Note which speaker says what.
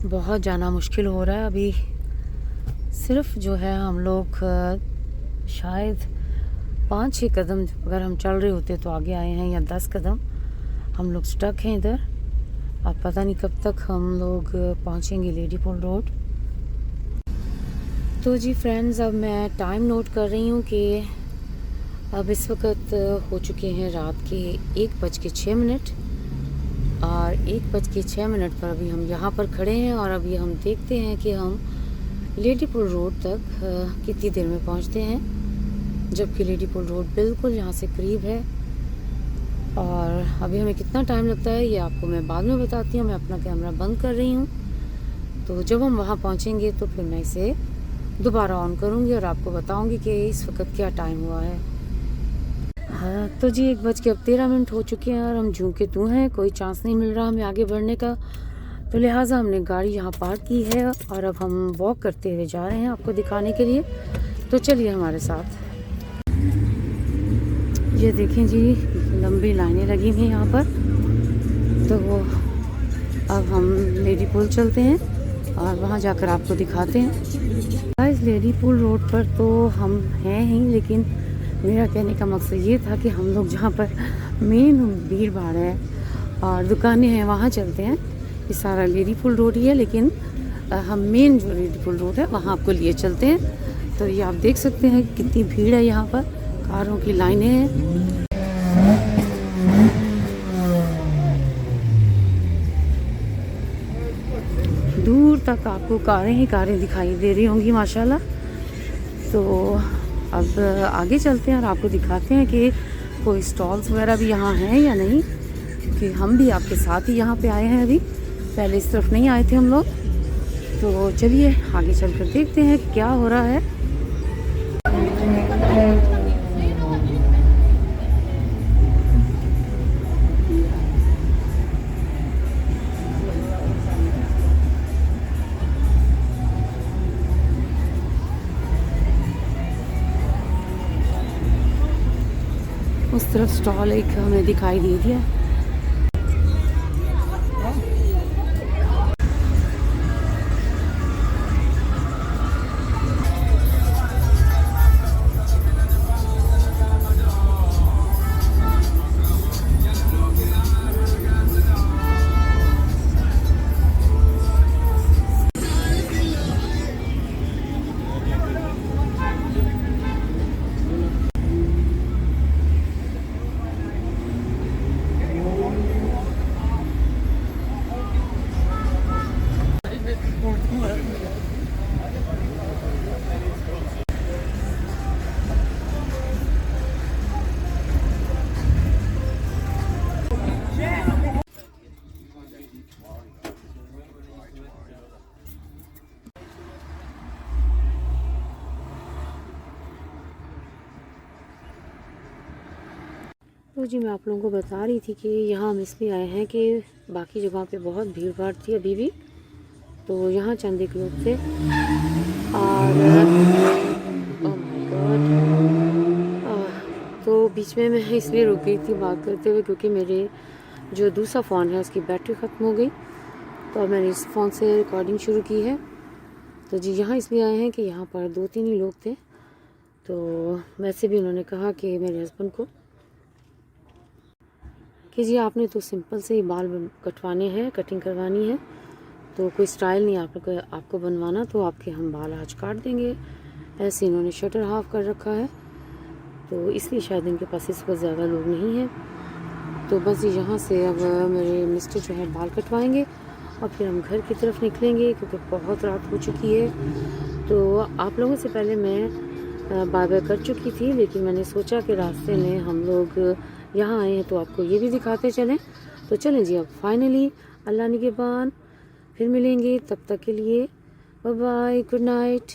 Speaker 1: बहुत जाना मुश्किल हो रहा है अभी। सिर्फ जो है हम लोग शायद 5-6 कदम अगर हम चल रहे होते तो आगे आए हैं, या 10 कदम। हम लोग स्टक हैं इधर। अब पता नहीं कब तक हम लोग पहुंचेंगे लेडी पुल रोड। तो जी फ्रेंड्स, अब मैं टाइम नोट कर रही हूँ कि अब इस वक्त हो चुके हैं रात के 1:06 और 1:06 पर अभी हम यहाँ पर खड़े हैं और अभी हम देखते हैं कि हम लेडी पुल रोड तक कितनी देर में पहुँचते हैं, जबकि लेडी पुल रोड बिल्कुल यहाँ से करीब है। और अभी हमें कितना टाइम लगता है ये आपको मैं बाद में बताती हूँ। मैं अपना कैमरा बंद कर रही हूँ, तो जब हम वहाँ पहुँचेंगे तो फिर मैं इसे दोबारा ऑन करूँगी और आपको बताऊँगी कि इस वक्त क्या टाइम हुआ है। हाँ तो जी 1:13 हो चुके हैं और हम जूं के तू हैं, कोई चांस नहीं मिल रहा हमें आगे बढ़ने का। तो लिहाजा हमने गाड़ी यहाँ पार्क की है और अब हम वॉक करते हुए जा रहे हैं आपको दिखाने के लिए। तो चलिए हमारे साथ। ये देखें जी, लंबी लाइनें लगी हुई हैं यहाँ पर। तो अब हम लेडी पुल चलते हैं और वहाँ जाकर आपको दिखाते हैं। गाइस लेडी पुल रोड पर तो हम हैं ही, लेकिन मेरा कहने का मकसद ये था कि हम लोग जहाँ पर मेन भीड़ भाड़ है और दुकानें हैं वहाँ चलते हैं। ये सारा लेडी पुल रोड ही है, लेकिन हम मेन जो लेडी पुल रोड है वहाँ आपको लिए चलते हैं। तो ये आप देख सकते हैं कितनी भीड़ है यहाँ पर, कारों की लाइनें हैं। दूर तक आपको कारें ही कारें दिखाई दे रही होंगी माशाल्लाह। तो अब आगे चलते हैं और आपको दिखाते हैं कि कोई स्टॉल्स वगैरह भी यहाँ हैं या नहीं, क्योंकि हम भी आपके साथ ही यहाँ पे आए हैं। अभी पहले इस तरफ नहीं आए थे हम लोग। तो चलिए आगे चलकर देखते हैं क्या हो रहा है। उस तरफ स्टॉल एक हमें दिखाई दे दिया। तो जी मैं आप लोगों को बता रही थी कि यहाँ हम इसलिए आए हैं कि बाकी जगहों पे बहुत भीड़ भाड़ थी अभी भी, तो यहाँ चंद एक लोग थे। और ओह माय गॉड, तो बीच में मैं इसलिए रुक गई थी बात करते हुए, क्योंकि मेरे जो दूसरा फ़ोन है उसकी बैटरी ख़त्म हो गई। तो अब मैंने इस फ़ोन से रिकॉर्डिंग शुरू की है। तो जी यहाँ इसलिए आए हैं कि यहाँ पर 2-3 ही लोग थे। तो वैसे भी उन्होंने कहा कि मेरे हस्बैंड को कि जी आपने तो सिंपल से ही बाल कटवाने हैं, कटिंग करवानी है, तो कोई स्टाइल नहीं आपको बनवाना, तो आपके हम बाल आज काट देंगे। ऐसे इन्होंने शटर हाफ कर रखा है, तो इसलिए शायद इनके पास इस वक्त ज़्यादा लोग नहीं हैं। तो बस यहाँ से अब मेरे मिस्टर जो है बाल कटवाएंगे और फिर हम घर की तरफ निकलेंगे, क्योंकि बहुत रात हो चुकी है। तो आप लोगों से पहले मैं बाय बाय कर चुकी थी, लेकिन मैंने सोचा कि रास्ते में हम लोग यहाँ आए हैं तो आपको ये भी दिखाते चलें। तो चलें जी, अब फाइनली अल्लाह निगहबान, फिर मिलेंगे, तब तक के लिए बाय बाय, गुड नाइट।